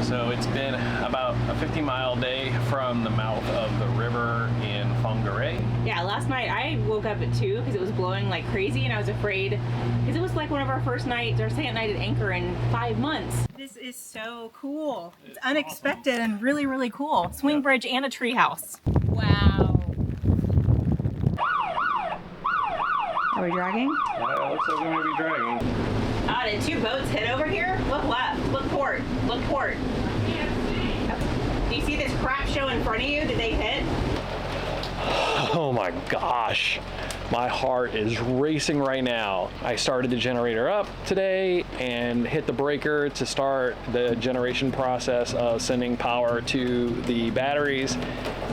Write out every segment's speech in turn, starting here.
So it's been about a 50-mile day from the mouth of the river in Whangarei. Yeah, last night I woke up at 2 because it was blowing like crazy and I was afraid because it was like one of our first nights, our second night at anchor in 5 months. This is so cool. It's unexpected and really, really cool. Swing bridge and a tree house. Wow. Are we dragging? Looks like we might be dragging. Did 2 boats hit over here? Look left, look port, look port. I can't see. Do you see this crap show in front of you? Did they hit? Oh my gosh. My heart is racing right now. I started the generator up today and hit the breaker to start the generation process of sending power to the batteries,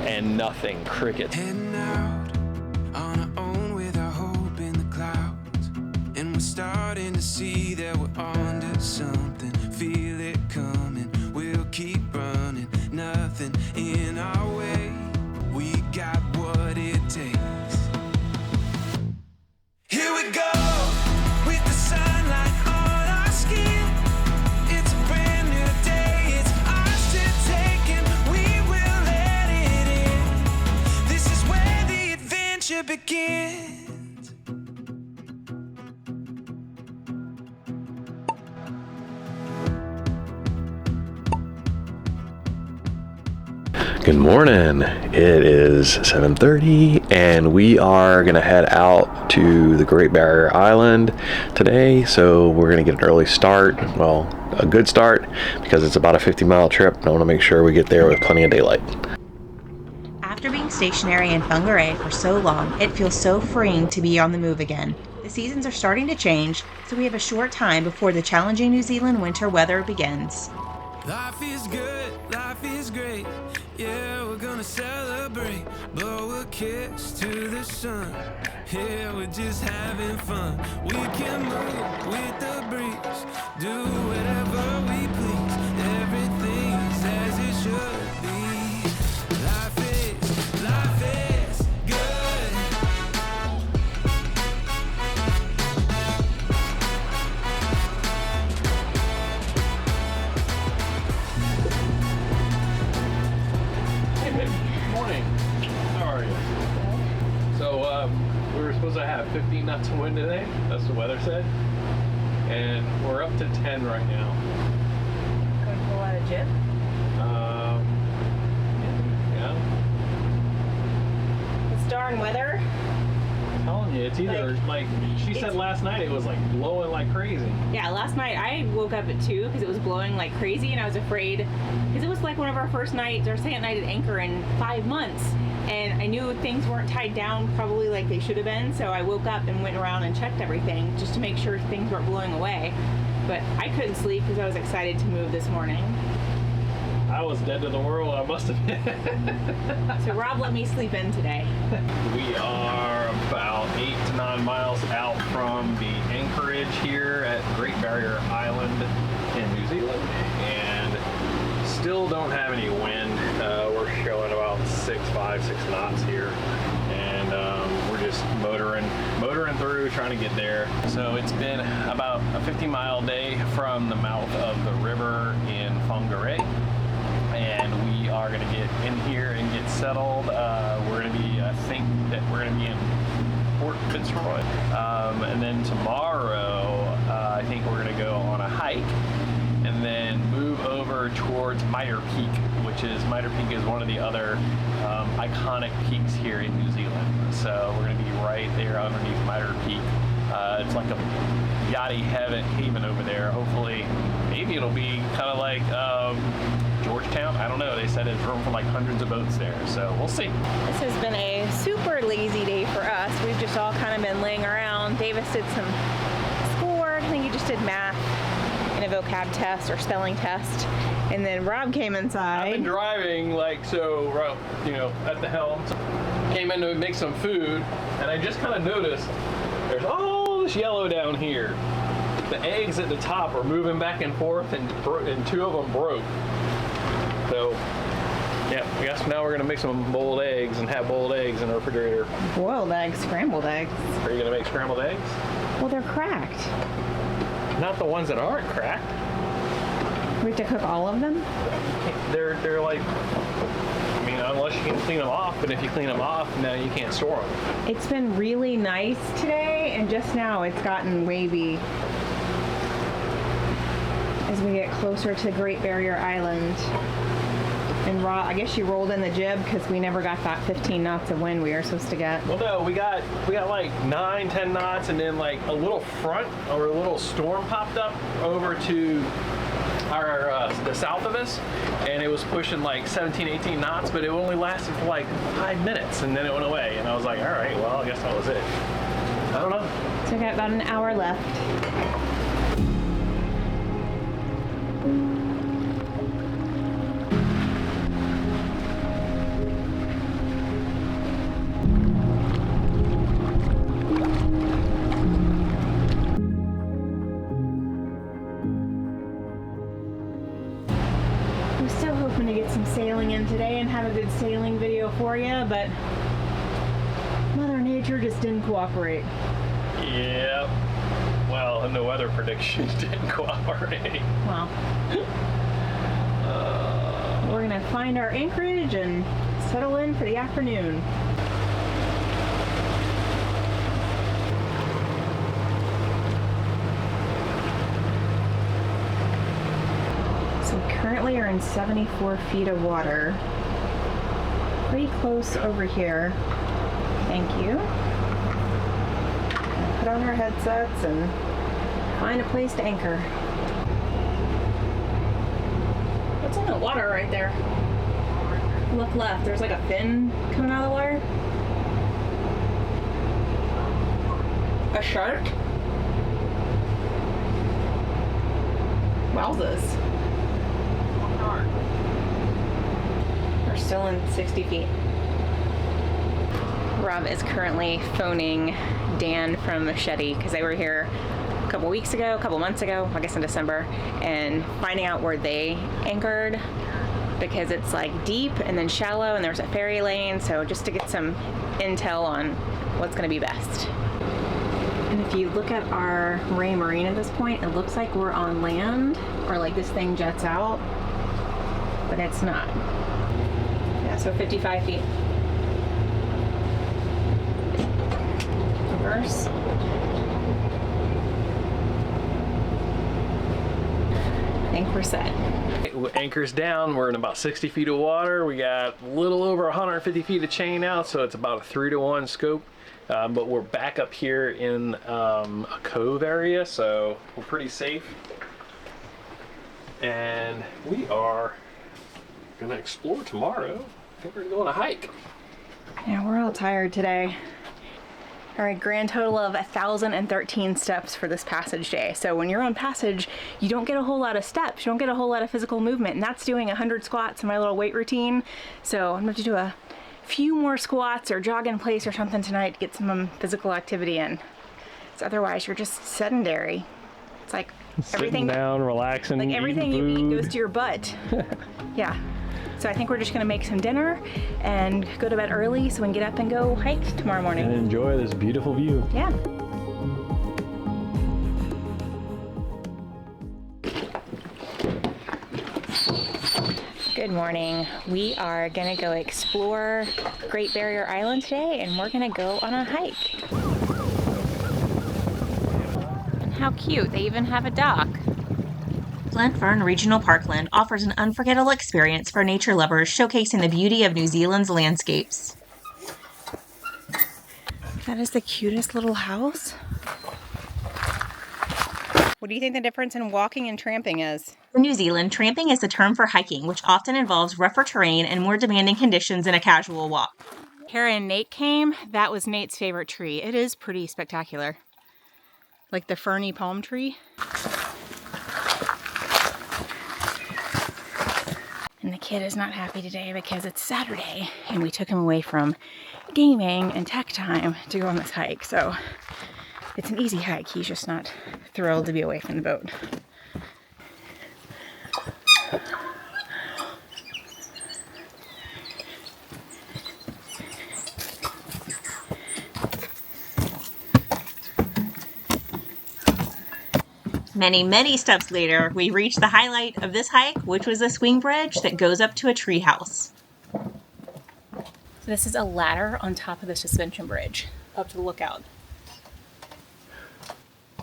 and nothing, crickets. Heading out on our own with our hope in the clouds, and we're starting to see that we're onto something. Feel it coming, we'll keep running, nothing in our way. We got what it takes. Here we go, with the sunlight on our skin. It's a brand new day, it's ours to take, and we will let it in. This is where the adventure begins. Good morning. It is 7:30 and we are gonna head out to the Great Barrier Island today. So we're gonna get an early start, well, a good start, because it's about a 50-mile trip and I want to make sure we get there with plenty of daylight. After being stationary in Whangarei for so long, it feels so freeing to be on the move again. The seasons are starting to change, so we have a short time before the challenging New Zealand winter weather begins. Life is good, life is great. Yeah, we're gonna celebrate, blow a kiss to the sun. Yeah, we're just having fun. We can move with the breeze, do whatever we please. Everything's as it should be. Life is good. Morning. How are you? So we were supposed to have 15 knots of wind today. That's what the weather said. And we're up to 10 right now. Going to pull out a jib? Yeah. This darn weather. I'm telling you, it's either like she said last night, it was like blowing like crazy. Yeah, last night I woke up at 2 because it was blowing like crazy and I was afraid because it was like one of our first nights, our second night at anchor in 5 months. And I knew things weren't tied down probably like they should have been, so I woke up and went around and checked everything just to make sure things weren't blowing away. But I couldn't sleep because I was excited to move this morning. I was dead to the world, I must have been. So Rob let me sleep in today. We are about 8 to 9 miles out from the anchorage here at Great Barrier Island in New Zealand, and still don't have any wind. We're showing about 6 knots here, and we're just motoring through, trying to get there. So it's been about a 50-mile day from the mouth of the river in Whangarei, and we are going to get in here and get settled. We're going to be, I think that we're going to be in Port Fitzroy, and then tomorrow I think we're going to go on a hike and then move over towards Mitre Peak, which is one of the other iconic peaks here in New Zealand. So we're going to be right there underneath Mitre Peak. It's like a yachty haven over there. Hopefully, maybe it'll be kind of like Georgetown. I don't know. They said it's room for like hundreds of boats there. So we'll see. This has been a super lazy day for us. We've just all kind of been laying around. Davis did some schoolwork. I think he just did math and a vocab test or spelling test. And then Rob came inside. I've been driving at the helm. Came in to make some food, and I just kind of noticed there's all this yellow down here. The eggs at the top are moving back and forth, and 2 of them broke. So, yeah, I guess now we're gonna make some boiled eggs and have boiled eggs in the refrigerator. Boiled eggs, scrambled eggs. Are you gonna make scrambled eggs? Well, they're cracked. Not the ones that aren't cracked. We have to cook all of them? They're like, I mean, unless you can clean them off, but if you clean them off, now you can't store them. It's been really nice today, and just now it's gotten wavy as we get closer to Great Barrier Island. And I guess you rolled in the jib because we never got that 15 knots of wind we were supposed to get. Well, no, we got like 9, 10 knots, and then like a little front or a little storm popped up over to the south of us, and it was pushing like 17, 18 knots, but it only lasted for like 5 minutes, and then it went away. And I was like, all right, well, I guess that was it. I don't know. So I got about an hour left. To get some sailing in today and have a good sailing video for you, but Mother Nature just didn't cooperate. Yeah. Well, and the weather predictions didn't cooperate. Well, we're gonna find our anchorage and settle in for the afternoon. Currently are in 74 feet of water. Pretty close over here. Thank you. Put on our headsets and find a place to anchor. What's in the water right there? Look left. There's like a fin coming out of the water. A shark? Wowzers. We're still in 60 feet. Rob is currently phoning Dan from Machete because they were here a couple weeks ago, a couple months ago, I guess in December, and finding out where they anchored because it's like deep and then shallow and there's a ferry lane, so just to get some intel on what's going to be best. And if you look at our Ray Marine at this point, it looks like we're on land, or like this thing jets out, but it's not. Yeah, so 55 feet. Reverse. I think we're set. Anchor's down. We're in about 60 feet of water. We got a little over 150 feet of chain out, so it's about a 3-to-1 scope. But we're back up here in a cove area, so we're pretty safe. And we are gonna explore tomorrow. I think we're gonna go on a hike. Yeah, we're all tired today. All right, grand total of 1,013 steps for this passage day. So when you're on passage, you don't get a whole lot of steps. You don't get a whole lot of physical movement, and that's doing 100 squats in my little weight routine. So I'm gonna have to do a few more squats or jog in place or something tonight to get some physical activity in. So otherwise, you're just sedentary. It's like everything down, relaxing, like everything you eat goes to your butt. Yeah. So I think we're just gonna make some dinner and go to bed early so we can get up and go hike tomorrow morning. And enjoy this beautiful view. Yeah. Good morning. We are gonna go explore Great Barrier Island today, and we're gonna go on a hike. And how cute, they even have a dock. Glenfern Regional Parkland offers an unforgettable experience for nature lovers, showcasing the beauty of New Zealand's landscapes. That is the cutest little house. What do you think the difference in walking and tramping is? In New Zealand, tramping is the term for hiking, which often involves rougher terrain and more demanding conditions than a casual walk. Kara and Nate came. That was Nate's favorite tree. It is pretty spectacular. Like the ferny palm tree. And the kid is not happy today because it's Saturday and we took him away from gaming and tech time to go on this hike. So it's an easy hike. He's just not thrilled to be away from the boat. Many, many steps later, we reached the highlight of this hike, which was a swing bridge that goes up to a treehouse. So this is a ladder on top of the suspension bridge up to the lookout.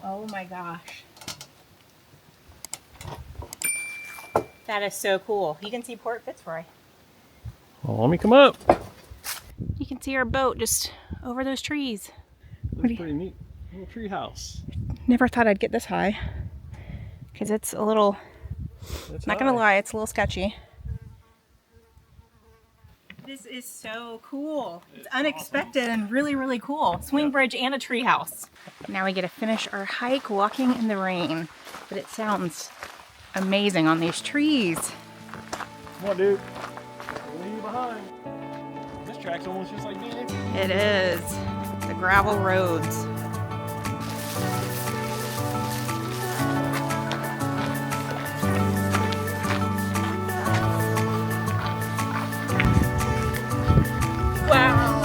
Oh my gosh. That is so cool. You can see Port Fitzroy. Well, let me come up. You can see our boat just over those trees. That's pretty neat. Little tree house. Never thought I'd get this high because it's a little, not gonna lie, it's a little sketchy. This is so cool. It's unexpected and really, really cool. Swing bridge and a tree house. Now we get to finish our hike walking in the rain, but it sounds amazing on these trees. Come on, dude. We'll leave you behind. This track's almost just like being empty. It is. The gravel roads. Wow.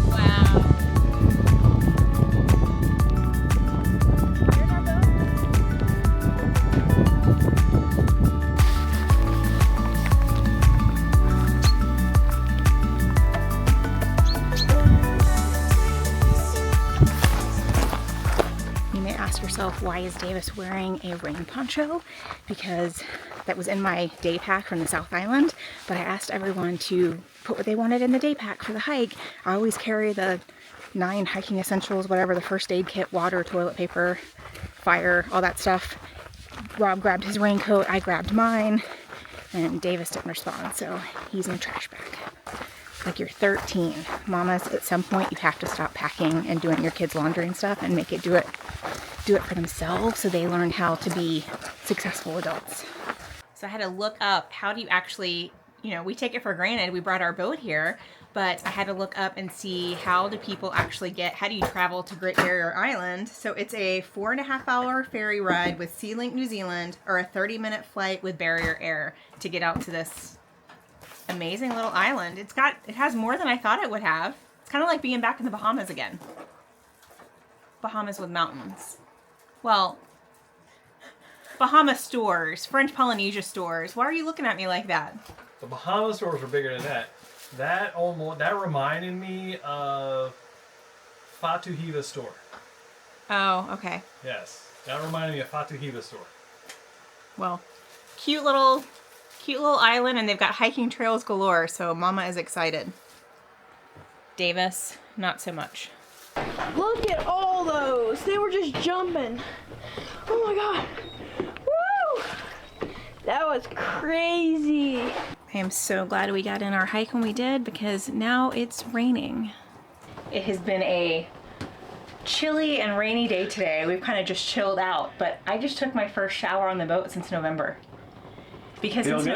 Wow. Here's our boat. You may ask yourself, why is Davis wearing a rain poncho? Because that was in my day pack from the South Island, but I asked everyone to put what they wanted in the day pack for the hike. I always carry the 9 hiking essentials, whatever, the first aid kit, water, toilet paper, fire, all that stuff. Rob grabbed his raincoat, I grabbed mine, and Davis didn't respond, so he's in the trash bag. Like, you're 13. Mamas, at some point you have to stop packing and doing your kids' laundry and stuff and make it do it for themselves so they learn how to be successful adults. So I had to look up, how do you actually, you know, we take it for granted, we brought our boat here, but I had to look up and see how do people actually how do you travel to Great Barrier Island? So it's a 4.5-hour ferry ride with Sea Link New Zealand, or a 30-minute flight with Barrier Air to get out to this amazing little island. It has more than I thought it would have. It's kind of like being back in the Bahamas again. Bahamas with mountains. Well, Bahama stores, French Polynesia stores. Why are you looking at me like that? The Bahama stores were bigger than that. That reminded me of Fatuhiva store. Oh, okay. Yes, that reminded me of Fatuhiva store. Well, cute little island, and they've got hiking trails galore, so Mama is excited. Davis, not so much. Look at all those. They were just jumping. Oh my god. Woo! That was crazy. I am so glad we got in our hike when we did, because now it's raining. It has been a chilly and rainy day today. We've kind of just chilled out, but I just took my first shower on the boat since November. Because since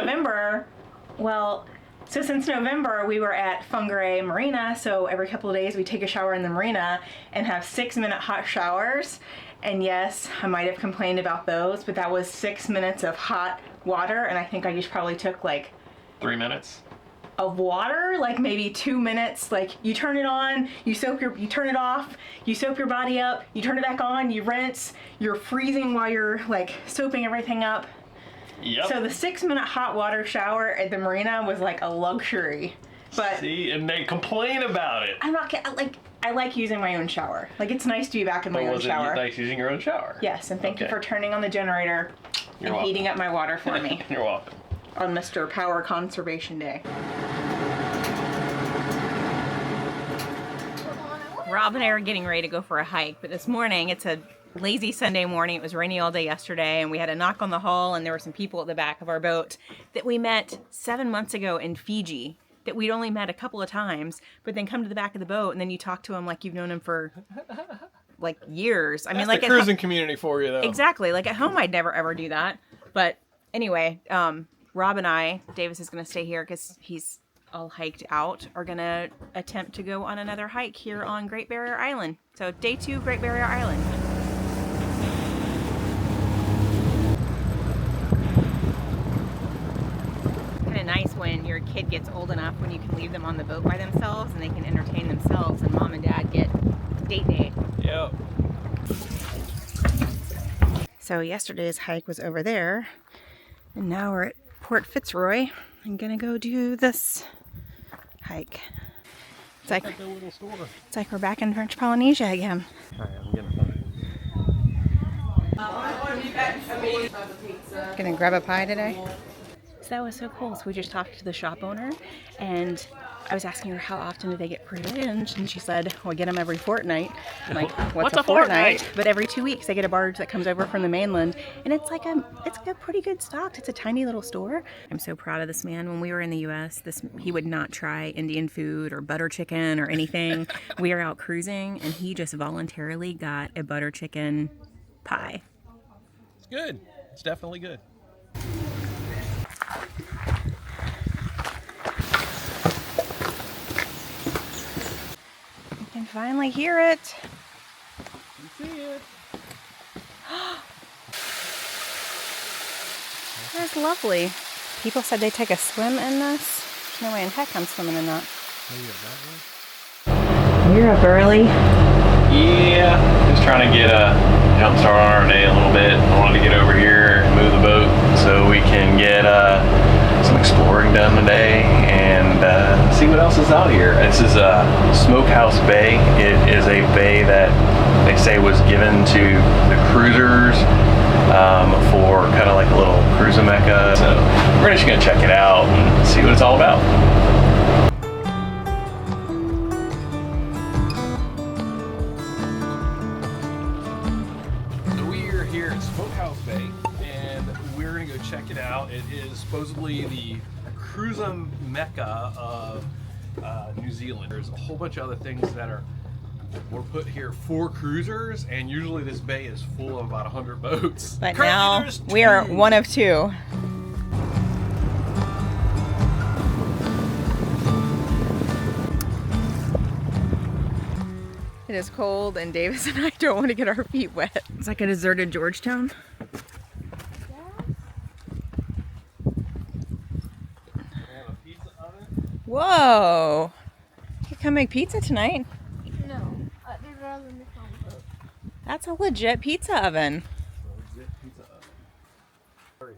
November we were at Whangarei Marina, so every couple of days we take a shower in the marina and have 6-minute hot showers. And yes, I might have complained about those, but that was 6 minutes of hot water, and I think I just probably took like 3 minutes of water, like maybe 2 minutes. Like, you turn it on, you turn it off, you soap your body up, you turn it back on, you rinse, you're freezing while you're like soaping everything up. Yep. So the 6-minute hot water shower at the marina was like a luxury. But see, and they complain about it. I'm not like, I like using my own shower. Like, it's nice to be back in my own shower. Was it nice using your own shower? Yes, and thank you for turning on the generator and heating up my water for me. You're welcome. On Mr. Power Conservation Day. Rob and I are getting ready to go for a hike, but this morning, it's a lazy Sunday morning. It was rainy all day yesterday, and we had a knock on the hall, and there were some people at the back of our boat that we met 7 months ago in Fiji that we'd only met a couple of times, but then come to the back of the boat, and then you talk to them like you've known them for like years. I mean, like the cruising community for you, though. Exactly. Like, at home, I'd never ever do that. But anyway, Rob and I, Davis is going to stay here because he's all hiked out, are going to attempt to go on another hike here on Great Barrier Island. So day 2, Great Barrier Island. Kind of nice when your kid gets old enough when you can leave them on the boat by themselves and they can entertain themselves, and mom and dad get date day. Yep. So yesterday's hike was over there, and now we're at Port Fitzroy. I'm gonna go do this hike. It's like a little store. It's like we're back in French Polynesia again. All right, I'm getting Gonna grab a pie today. So that was so cool. So we just talked to the shop owner, and I was asking her how often do they get pre-arranged, and she said, well, I get them every fortnight. I'm like, what's a fortnight? But every 2 weeks they get a barge that comes over from the mainland, and it's like it's got pretty good stocked. It's a tiny little store. I'm so proud of this man. When we were in the U.S., he would not try Indian food or butter chicken or anything. We were out cruising, and he just voluntarily got a butter chicken pie. It's good. It's definitely good. You can finally hear it. You see it. That's lovely. People said they take a swim in this. There's no way in heck I'm swimming in that. You're up early. Yeah, just trying to get a jump start on our day a little bit. I wanted to get over here and move the boat so we can get some exploring done today and see what else is out here. This is Smokehouse Bay. It is a bay that they say was given to the cruisers for kind of like a little cruising mecca. So we're just gonna check it out and see what it's all about. Smokehouse Bay, and we're gonna go check it out. It is supposedly the cruising mecca of New Zealand. There's a whole bunch of other things that were put here for cruisers, and usually this bay is full of about 100 boats. But now we are one of two. It is cold, and Davis and I don't want to get our feet wet. It's like a deserted Georgetown. Whoa! You can come make pizza tonight. No, they'd rather make on the boat. That's a legit pizza oven.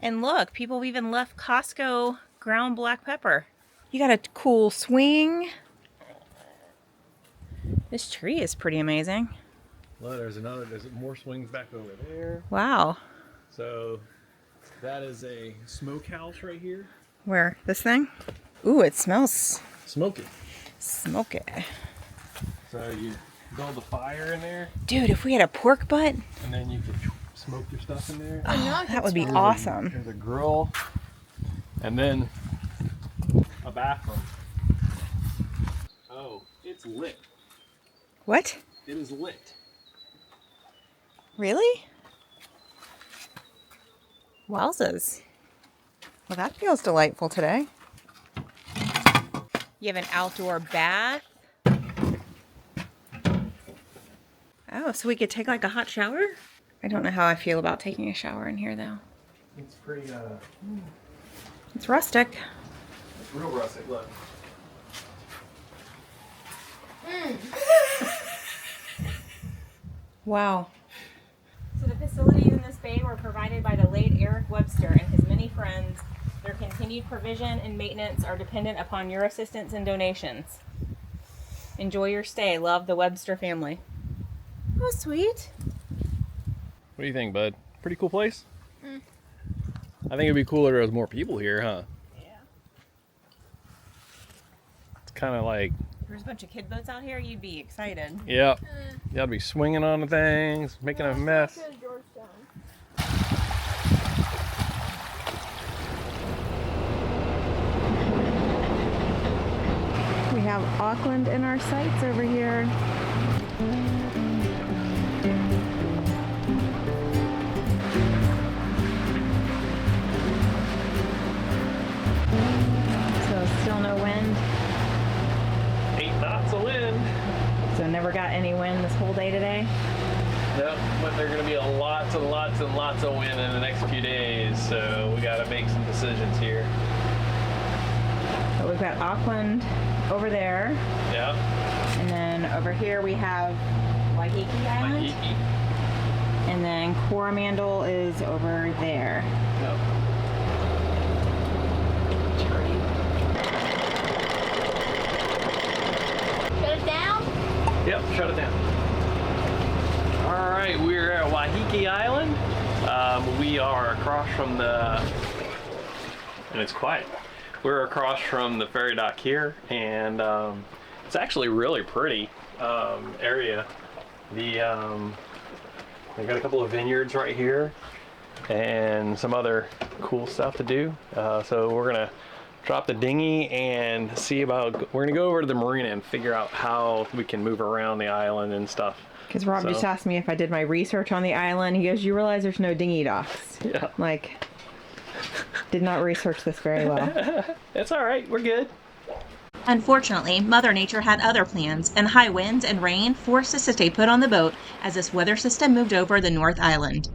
And look, people even left Costco ground black pepper. You got a cool swing. This tree is pretty amazing. Well, there's more swings back over there. Wow. So that is a smokehouse right here. Where? This thing? Ooh, it smells Smoky. smoky. So you build a fire in there, Dude, if we had a pork butt, and then you could smoke your stuff in there. oh, that would be awesome. There's a grill, and then a bathroom. Oh, it's lit. What? It is lit. Really? Wowzers. Well, that feels delightful today. You have an outdoor bath. Oh, so we could take like a hot shower? I don't know how I feel about taking a shower in here though. It's pretty, It's rustic. it's real rustic, look. Wow. So the facilities in this bay were provided by the late Eric Webster and his many friends. Their continued provision and maintenance are dependent upon your assistance and donations. Enjoy your stay. Love, the Webster family. Oh, sweet. What do you think, bud? Pretty cool place? I think it'd be cooler if there was more people here, huh? Yeah. It's kind of like, There's a bunch of kid boats out here. You'd be excited. yeah, y'all be swinging on the things, making a mess. We have Auckland in our sights over here. So still no wind. 8 knots of wind. So never got any wind this whole day today. Yep, but there are going to be lots and lots and lots of wind in the next few days, so we got to make some decisions here. But we've got Auckland over there, Yeah, and then over here we have Waiheke Island. Waiheke. And then Coromandel is over there. Yep. Shut it down? Yep, shut it down. All right, we're at Waiheke Island. We are across from the, and it's quiet. We're across from the ferry dock here, and it's actually really pretty area. They got a couple of vineyards right here, and some other cool stuff to do. So we're gonna drop the dinghy and see about. We're gonna go over to the marina and figure out how we can move around the island and stuff. Because Rob just asked me if I did my research on the island. He goes, "You realize there's no dinghy docks?" Yeah. Like, did not research this very well. It's all right. We're good. Unfortunately, Mother Nature had other plans, and high winds and rain forced us to stay put on the boat as this weather system moved over the North Island.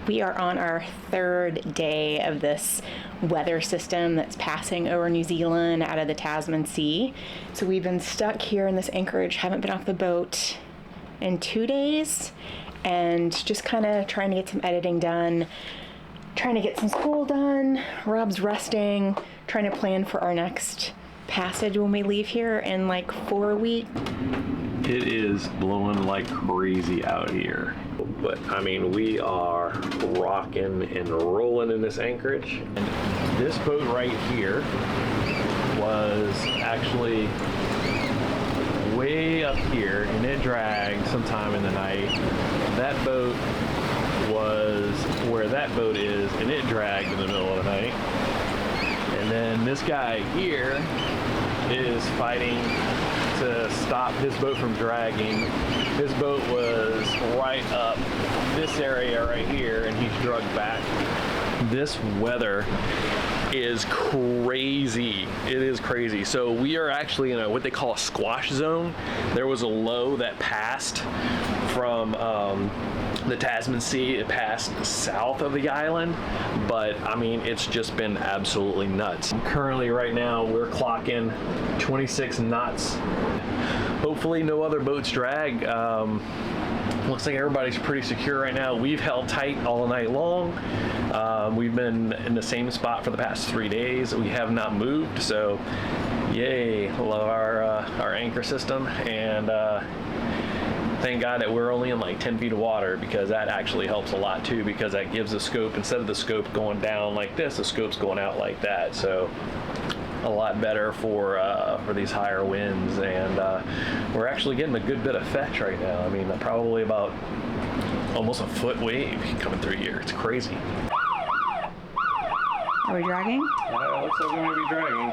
We are on our third day of this weather system that's passing over New Zealand out of the Tasman Sea. So we've been stuck here in this anchorage, haven't been off the boat in 2 days, and just kind of trying to get some editing done, trying to get some school done. Rob's resting, trying to plan for our next passage when we leave here in like 4 weeks. It is blowing like crazy out here. But I mean, we are rocking and rolling in this anchorage. And this boat right here was actually way up here, and it dragged sometime in the night. That boat was where that boat is, and it dragged in the middle of the night. And then this guy here is fighting to stop his boat from dragging. His boat was right up this area right here, and he's drugged back. This weather is crazy. It is crazy. So we are actually in a what they call a squash zone. There was a low that passed from the Tasman Sea. It passed south of the island, but I mean, it's just been absolutely nuts. Currently right now we're clocking 26 knots. Hopefully no other boats drag. Looks like everybody's pretty secure right now. We've held tight all night long. We've been in the same spot for the past 3 days. We have not moved, so yay, love our anchor system. And thank God that we're only in like 10 feet of water, because that actually helps a lot too, because that gives the scope, instead of the scope going down like this, the scope's going out like that. So a lot better for these higher winds, and we're actually getting a good bit of fetch right now. I mean, probably about almost a foot wave coming through here. It's crazy. Are we dragging? Looks like we may be dragging.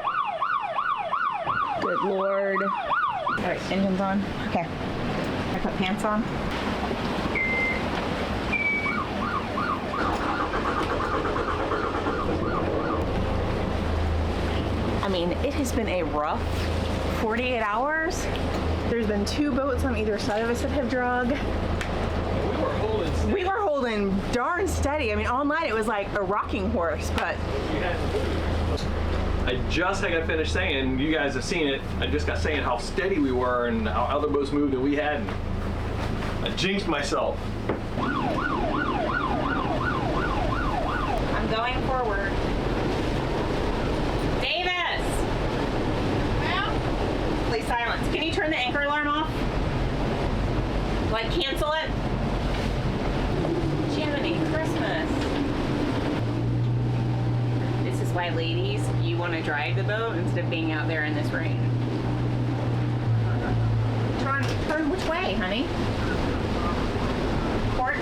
Good Lord. All right, engine's on. Okay. I put pants on. I mean, it has been a rough 48 hours. There's been 2 boats on either side of us that have drug. We were holding darn steady. I mean, all night it was like a rocking horse, but I just got finished saying, you guys have seen it, I just got saying how steady we were and how other boats moved and we hadn't. I jinxed myself. I'm going forward. Davis! Well? Please silence. Can you turn the anchor alarm off? Like cancel it? Jiminy Christmas. This is why, ladies, you want to drive the boat instead of being out there in this rain. Turn which way, honey? Port.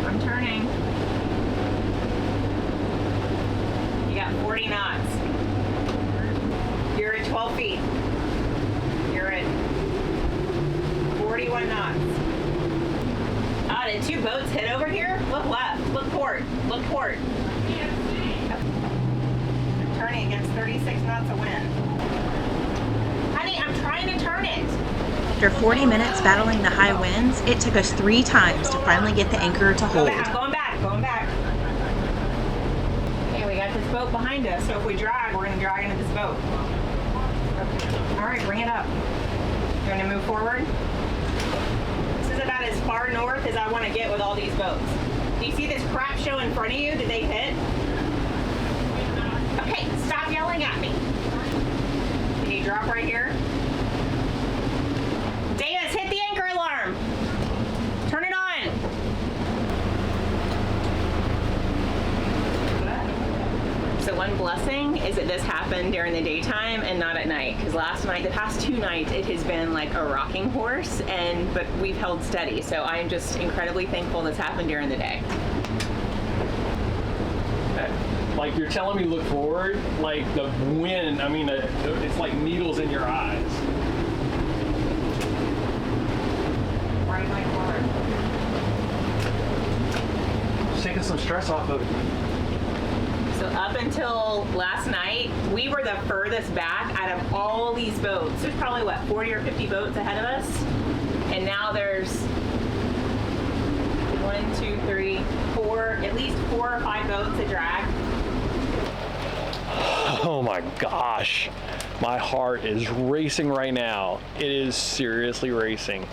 I'm turning. You got 40 knots. You're at 12 feet. You're at 41 knots. Ah, did 2 boats hit over here? Look left. Look port. Look port. I'm turning against 36 knots of wind. Honey, I'm trying to turn it. After 40 minutes battling the high winds, it took us 3 times to finally get the anchor to hold. I'm going back. Okay, we got this boat behind us, so if we drag, we're going to drag into this boat. Okay. All right, bring it up. You want to move forward? This is about as far north as I want to get with all these boats. Do you see this crap show in front of you? Did they hit? Okay, stop yelling at me. Can you drop right here? Davis, hit the anchor alarm. Turn it on. So one blessing is that this happened during the daytime and not at night. Because last night, the past 2 nights, it has been like a rocking horse, but we've held steady. So I'm just incredibly thankful this happened during the day. Like you're telling me look forward, like the wind, I mean, it's like needles in your eyes. Right my forward. Just taking some stress off of it. So up until last night, we were the furthest back out of all these boats. There's probably, what, 40 or 50 boats ahead of us? And now there's 1, 2, 3, 4, at least 4 or 5 boats to drag. Oh my gosh, my heart is racing right now. It is seriously racing.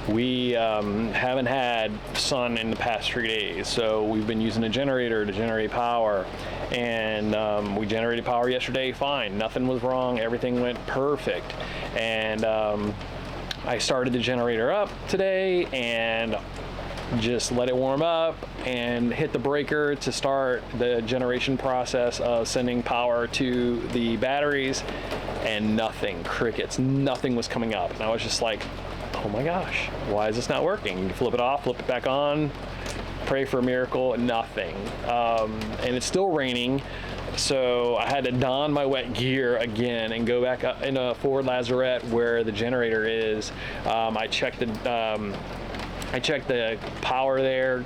We haven't had sun in the past 3 days, so we've been using a generator to generate power. And we generated power yesterday, fine. Nothing was wrong, everything went perfect. And I started the generator up today and just let it warm up and hit the breaker to start the generation process of sending power to the batteries, and nothing, crickets, nothing was coming up. And I was just like, oh my gosh, why is this not working? You flip it off, flip it back on, pray for a miracle, nothing. And it's still raining, so I had to don my wet gear again and go back up in a forward lazarette where the generator is. I checked the power there.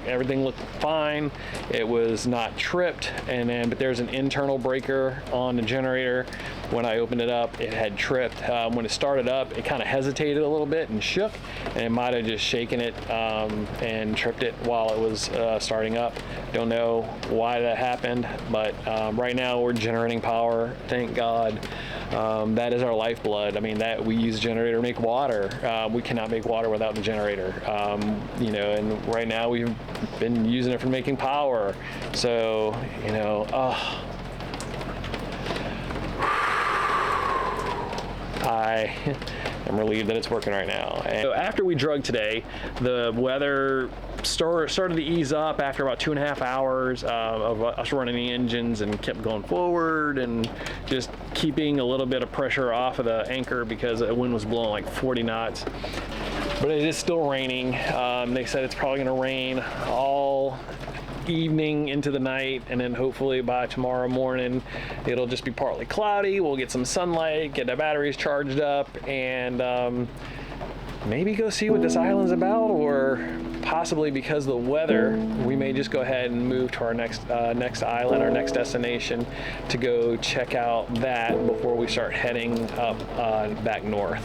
Everything looked fine. It was not tripped, but there's an internal breaker on the generator. When I opened it up, it had tripped. When it started up, it kind of hesitated a little bit and shook, and it might have just shaken it and tripped it while it was starting up. Don't know why that happened, but right now we're generating power. Thank God. That is our lifeblood. I mean, that we use a generator to make water. We cannot make water without the generator. And right now we've been using it for making power. So, I am relieved that it's working right now. And so after we drug today, the weather started to ease up after about 2.5 hours of us running the engines, and kept going forward and just keeping a little bit of pressure off of the anchor because the wind was blowing like 40 knots. But it is still raining. They said it's probably going to rain all evening into the night, and then hopefully by tomorrow morning it'll just be partly cloudy. We'll get some sunlight, get the batteries charged up, and maybe go see what this island's about, or possibly because of the weather, we may just go ahead and move to our next island, our next destination, to go check out that before we start heading up back north.